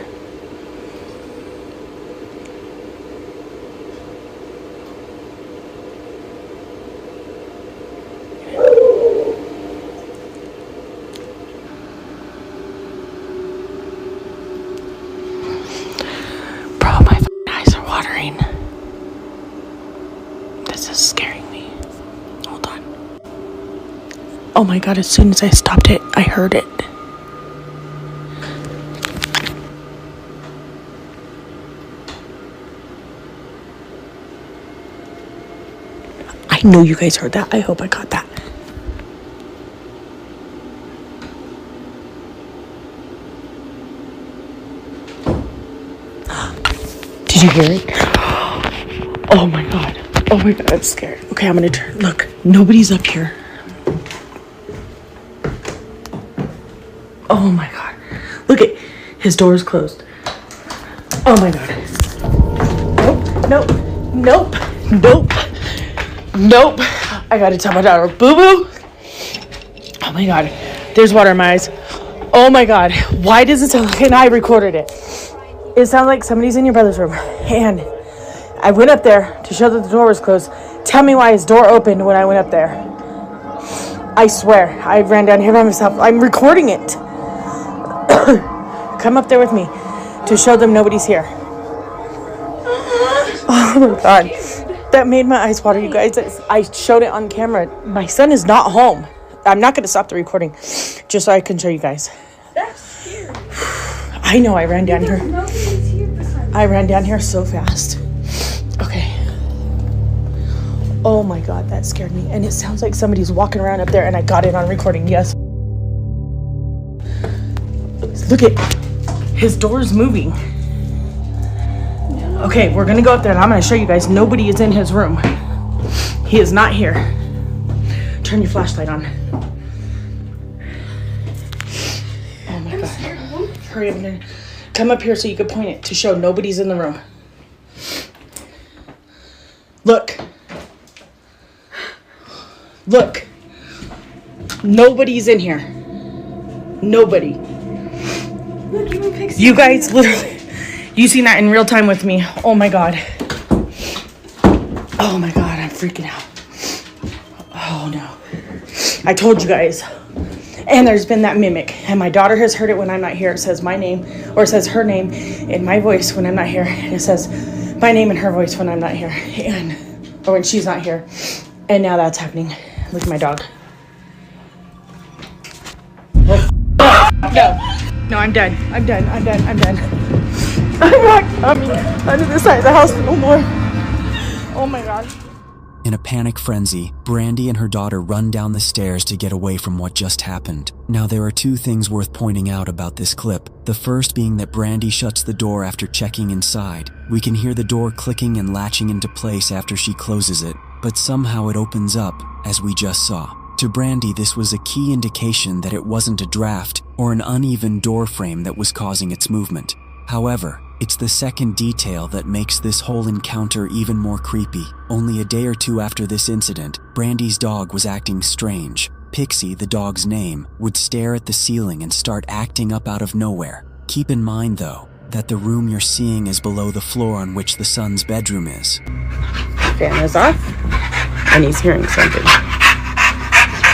Bro, my eyes are watering. This is scaring me. Hold on. Oh my god, as soon as I stopped it, I heard it. I know you guys heard that. I hope I caught that. Did you hear it? Oh my god. Oh my god, I'm scared. Okay, I'm gonna turn. Look, nobody's up here. Oh my god. Look at his door is closed. Oh my god. Nope. Nope. Nope. Nope. Nope. I gotta tell my daughter, boo-boo. Oh my god. There's water in my eyes. Oh my god. Why does it sound like... And I recorded it. It sounds like somebody's in your brother's room. And I went up there to show that the door was closed. Tell me why his door opened when I went up there. I swear. I ran down here by myself. I'm recording it. Come up there with me to show them nobody's here. Oh my god. That made my eyes water, you guys. I showed it on camera. My son is not home. I'm not going to stop the recording just so I can show you guys. That's scary. I know, I ran down here. I ran down here so fast. Okay. Oh my god, that scared me. And it sounds like somebody's walking around up there and I got it on recording, yes. Look at, his door is moving. Okay, we're gonna go up there and I'm gonna show you guys nobody is in his room. He is not here. Turn your flashlight on. Oh my god. Hurry up and come up here so you can point it to show nobody's in the room. Look. Look. Nobody's in here. Nobody. Look, even Pixie. You guys literally... You seen that in real time with me. Oh my god. Oh my god, I'm freaking out. Oh no. I told you guys. And there's been that mimic. And my daughter has heard it when I'm not here. It says my name, or it says her name in my voice when I'm not here. And it says my name in her voice when I'm not here. Or when she's not here. And now that's happening. Look at my dog. Oh. No. No, I'm done. I'm done. I'm done. I'm done. I'm not coming under the side of the house no more. Oh my god. In a panic frenzy, Brandy and her daughter run down the stairs to get away from what just happened. Now, there are two things worth pointing out about this clip. The first being that Brandy shuts the door after checking inside. We can hear the door clicking and latching into place after she closes it, but somehow it opens up, as we just saw. To Brandy, this was a key indication that it wasn't a draft or an uneven door frame that was causing its movement. However, it's the second detail that makes this whole encounter even more creepy. Only a day or two after this incident, Brandy's dog was acting strange. Pixie, the dog's name, would stare at the ceiling and start acting up out of nowhere. Keep in mind, though, that the room you're seeing is below the floor on which the son's bedroom is. Fan is off, and he's hearing something.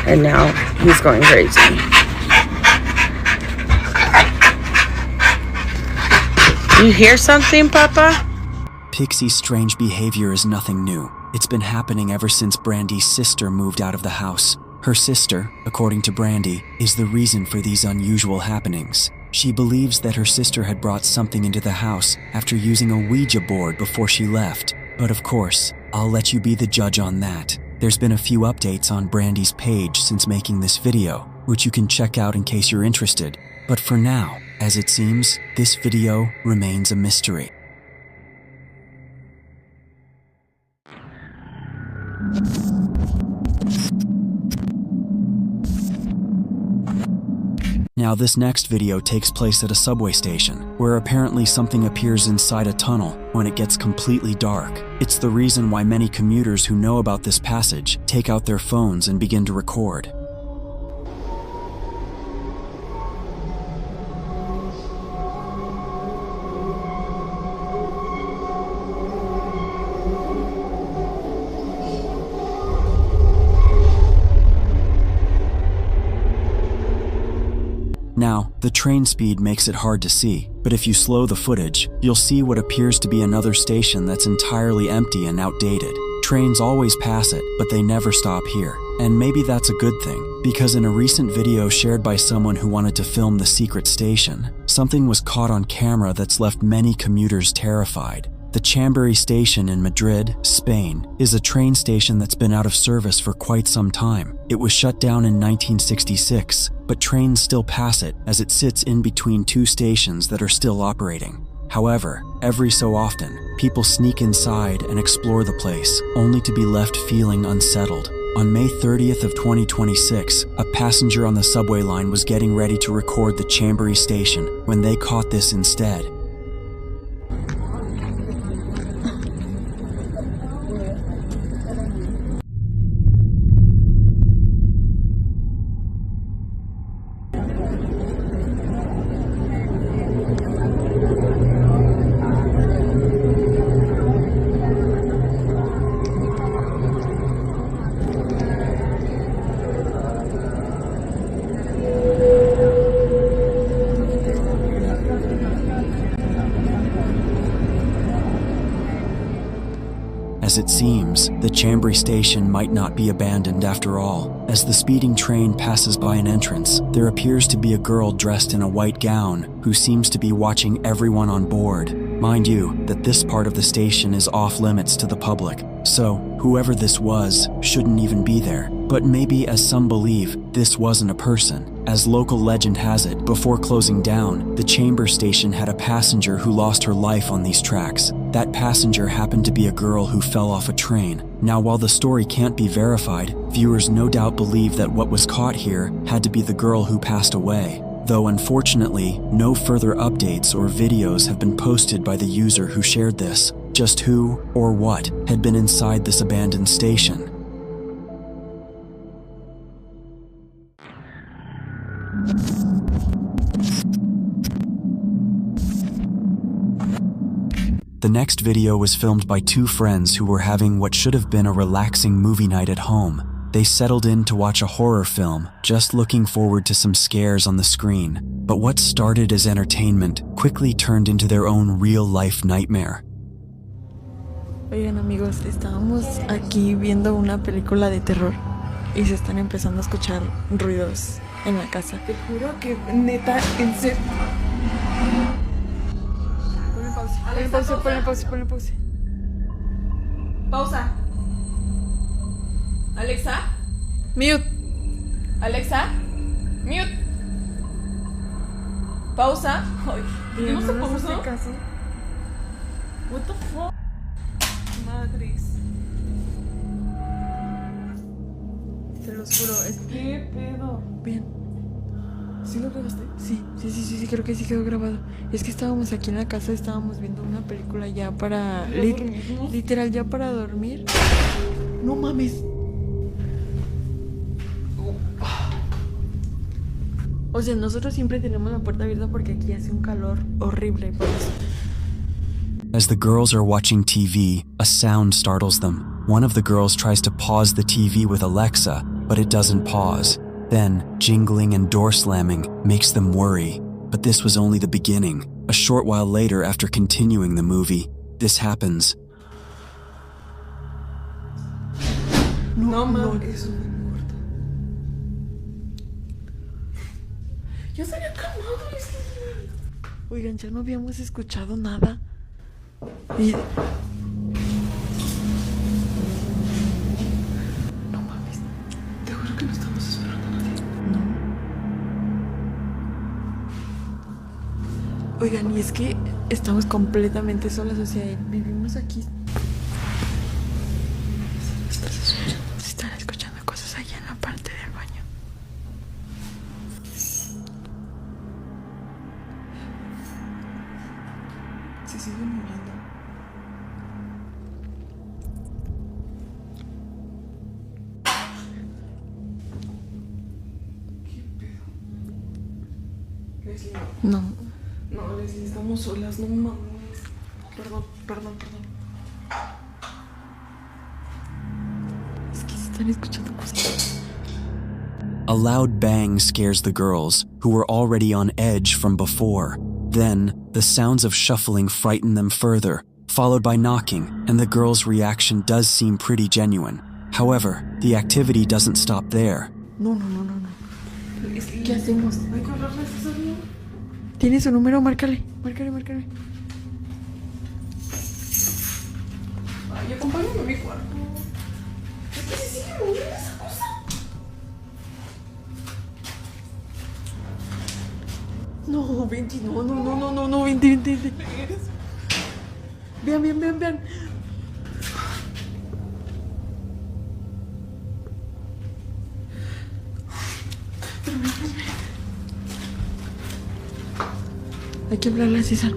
And now he's going crazy. You hear something, Papa? Pixie's strange behavior is nothing new. It's been happening ever since Brandy's sister moved out of the house. Her sister, according to Brandy, is the reason for these unusual happenings. She believes that her sister had brought something into the house after using a Ouija board before she left. But of course, I'll let you be the judge on that. There's been a few updates on Brandy's page since making this video, which you can check out in case you're interested. But for now, as it seems, this video remains a mystery. Now this next video takes place at a subway station, where apparently something appears inside a tunnel when it gets completely dark. It's the reason why many commuters who know about this passage take out their phones and begin to record. Now, the train speed makes it hard to see, but if you slow the footage, you'll see what appears to be another station that's entirely empty and outdated. Trains always pass it, but they never stop here. And maybe that's a good thing, because in a recent video shared by someone who wanted to film the secret station, something was caught on camera that's left many commuters terrified. The Chamberí station in Madrid, Spain, is a train station that's been out of service for quite some time. It was shut down in 1966, but trains still pass it as it sits in between two stations that are still operating. However, every so often, people sneak inside and explore the place, only to be left feeling unsettled. On May 30th of 2026, a passenger on the subway line was getting ready to record the Chamberí station when they caught this instead. As it seems, the Chamberí station might not be abandoned after all. As the speeding train passes by an entrance, there appears to be a girl dressed in a white gown who seems to be watching everyone on board. Mind you, that this part of the station is off limits to the public, so whoever this was shouldn't even be there. But maybe, as some believe, this wasn't a person. As local legend has it, before closing down, the Chamber station had a passenger who lost her life on these tracks. That passenger happened to be a girl who fell off a train. Now, while the story can't be verified, viewers no doubt believe that what was caught here had to be the girl who passed away. Though unfortunately, no further updates or videos have been posted by the user who shared this. Just who or what had been inside this abandoned station. The next video was filmed by two friends who were having what should have been a relaxing movie night at home. They settled in to watch a horror film, just looking forward to some scares on the screen. But what started as entertainment quickly turned into their own real-life nightmare. Oigan amigos, estábamos aquí viendo una película de terror y se están empezando a escuchar ruidos en la casa. Te juro que neta, en serio. Ponle pausa. Pausa. Alexa. Mute. Alexa. Mute. Pausa. Ay, ¿por qué no se pausó? What the fuck? Madres. Te los juro, es ¿Qué pedo? bien. ¿Sí lo grabaste? Sí, creo que sí quedó grabado. Es que estábamos aquí en la casa, estábamos viendo una película ya para... literal, ya para dormir. No mames. O sea, nosotros siempre tenemos la puerta abierta porque aquí hace un calor horrible por eso. As the girls are watching TV, a sound startles them. One of the girls tries to pause the TV with Alexa, but it doesn't pause. Then, jingling and door slamming makes them worry. But this was only the beginning. A short while later, after continuing the movie, this happens. No mames. Yo estaría calmado. Oigan, ya no habíamos escuchado nada. Y... no mames. Te juro que no estamos esperando a nadie. No. Oigan, y es que estamos completamente solas, o sea, vivimos aquí. Se están escuchando cosas allá en la parte del baño. Se sigue moviendo. ¿Qué pedo? Leslie, No. No, Leslie, estamos solas, no mames. Perdón. Es que se están escuchando cosas. A loud bang scares the girls, who were already on edge from before. Then, the sounds of shuffling frighten them further, followed by knocking, and the girls' reaction does seem pretty genuine. However, the activity doesn't stop there. No. ¿Qué hacemos? Hay que hablarle a César, ¿no? ¿Tiene su número? Márcale. Ay, acompáñame a mi cuarto. Es que se sigue moviendo esa cosa. No, 20, no, 20. Vean. Hay que hablarle a César.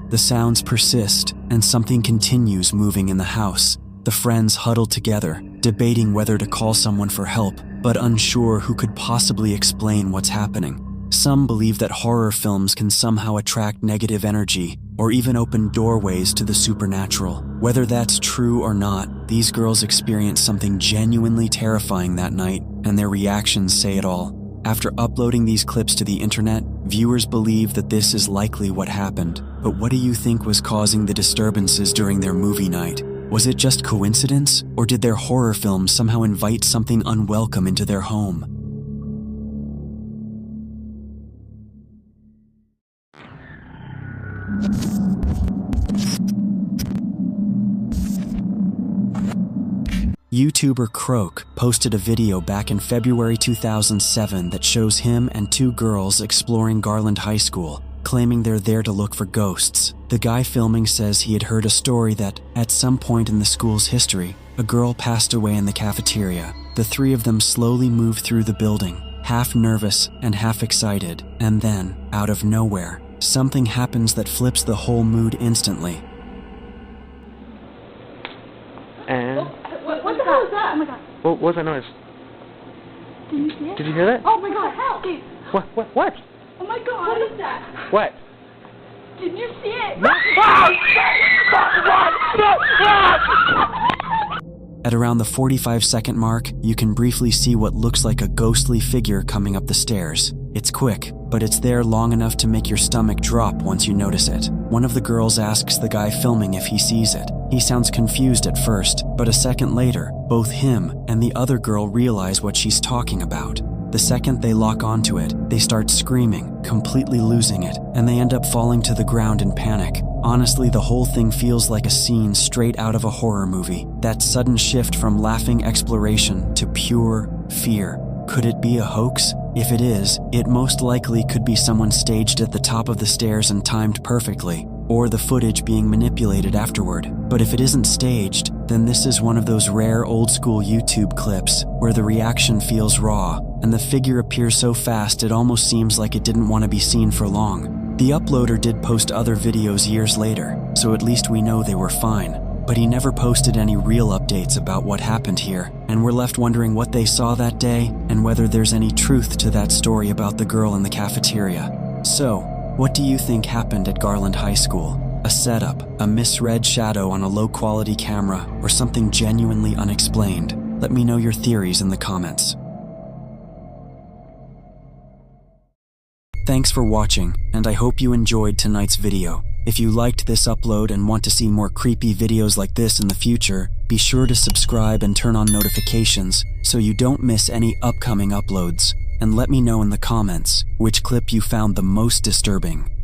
The sounds persist, and something continues moving in the house. The friends huddle together, debating whether to call someone for help, but unsure who could possibly explain what's happening. Some believe that horror films can somehow attract negative energy, or even open doorways to the supernatural. Whether that's true or not, these girls experienced something genuinely terrifying that night, and their reactions say it all. After uploading these clips to the internet, viewers believe that this is likely what happened. But what do you think was causing the disturbances during their movie night? Was it just coincidence, or did their horror film somehow invite something unwelcome into their home? YouTuber Croak posted a video back in February 2007 that shows him and two girls exploring Garland High School, claiming they're there to look for ghosts. The guy filming says he had heard a story that, at some point in the school's history, a girl passed away in the cafeteria. The three of them slowly move through the building, half nervous and half excited, and then, out of nowhere, something happens that flips the whole mood instantly. And What the hell is that? Oh my god. what was that noise? Did you see it? Did you hear that? Oh my god, help! Dave. What? Oh my god. What is that? What? Did you see it? At around the 45-second mark, you can briefly see what looks like a ghostly figure coming up the stairs. It's quick, but it's there long enough to make your stomach drop once you notice it. One of the girls asks the guy filming if he sees it. He sounds confused at first, but a second later, both him and the other girl realize what she's talking about. The second they lock onto it, they start screaming, completely losing it, and they end up falling to the ground in panic. Honestly, the whole thing feels like a scene straight out of a horror movie. That sudden shift from laughing exploration to pure fear. Could it be a hoax? If it is, it most likely could be someone staged at the top of the stairs and timed perfectly, or the footage being manipulated afterward. But if it isn't staged, then this is one of those rare old-school YouTube clips where the reaction feels raw, and the figure appears so fast it almost seems like it didn't want to be seen for long. The uploader did post other videos years later, so at least we know they were fine. But he never posted any real updates about what happened here, and we're left wondering what they saw that day and whether there's any truth to that story about the girl in the cafeteria. So, what do you think happened at Garland High School? A setup, a misread shadow on a low-quality camera, or something genuinely unexplained? Let me know your theories in the comments. Thanks for watching, and I hope you enjoyed tonight's video. If you liked this upload and want to see more creepy videos like this in the future, be sure to subscribe and turn on notifications so you don't miss any upcoming uploads. And let me know in the comments which clip you found the most disturbing.